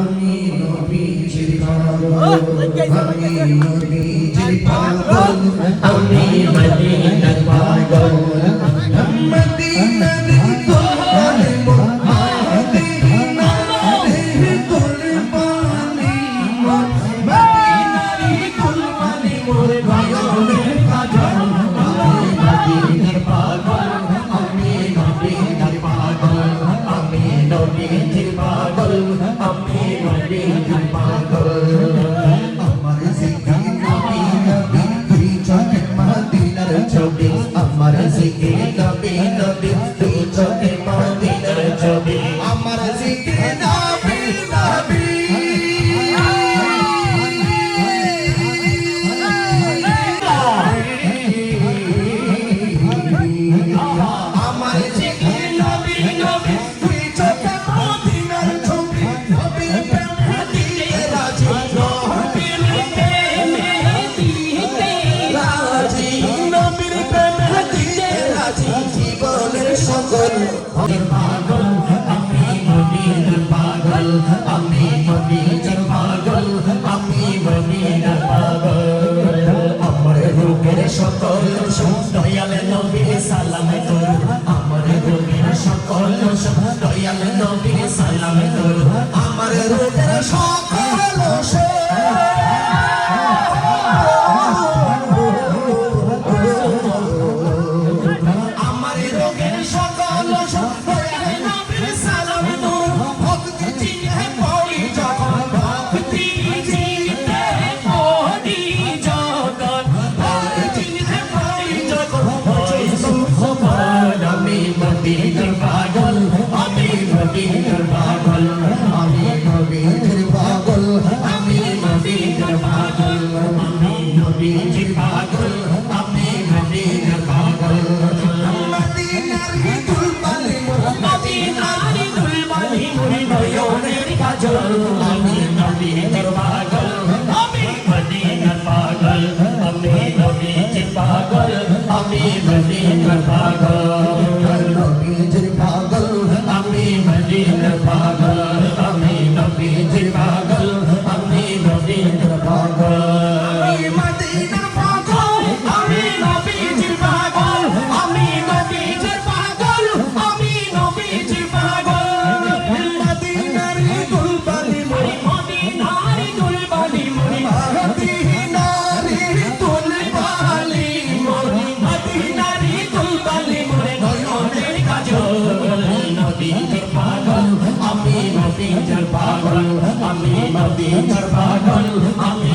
আমি নবীজির পাগল, আমি মদিনার পাগল, মদিনার তোরে মদিনার কুরবানি মোর, মদিনার কুরবানি মোর পাগলের পাগল, মদিনার পাগল, আমি মদিনার পাগল, আমি নবীজির পাগল, আমি নবীজির পাগল। আমার জিকির নবী নবী তুই চোখে মদিনার ছবি, আমার জিকির নবী নবী তুই চোখে মদিনার ছবি, আমার জিকির নবী নবী আমার জিকির নবী নবী তুই চোখে মদিনার ছবি, নবী প্রেমে দিতে রাজি, নবীর প্রেমে দিতে রাজি, নবীর প্রেমে দিতে রাজি, জীবনের সকল পাগল, আমি মদিনার পাগল, আমি মদিনার পাগল, আমি মদিনার পাগল। আমার রূপের সকল দয়াল নবী সালাম করো, আমার রূপের সকল দয়াল নবী সালাম করো, আমার রূপের সকল আমার রোগের সকল দয়াল নবী সালাম করো, ভক্তি চিনে পড়ি যখন, ভক্তি চিনে পড়ি যখন, ভক্তি চিনে পড়ি যখন, আমি মদিনার পাগল, আমি মদিনার পাগল, আমি নবীজির পাগল, আমি নবীজির পাগল, আমি নবীজির পাগল, আমি নবীজির পাগল। মদিনার দুলবালি মোর, মদিনার দুলবালি মোর নয়নের কাজল, আমি নবীজির পাগল, আমি মদিনার পাগল, আমি নবীজির পাগল, আমি মদিনার পাগল, নবীজির পাগল, আমি মদিনার পাগল, আমি নবীজির পাগল, আমি নবীজির পাগল, আমি মদিনার পাগল, আমি নবীজির পাগল, আমি নবীজির পাগল, আমি নবীজির পাগল। মদিনার দুলবালি মোর, মদিনার দুলবালি মোর, মদিনার দুলবালি মোর, মদিনার দুলবালি মোর নয়নের কাজল, নবীজির পাগল, আমি নবীজির পাগল, আমি নবীজির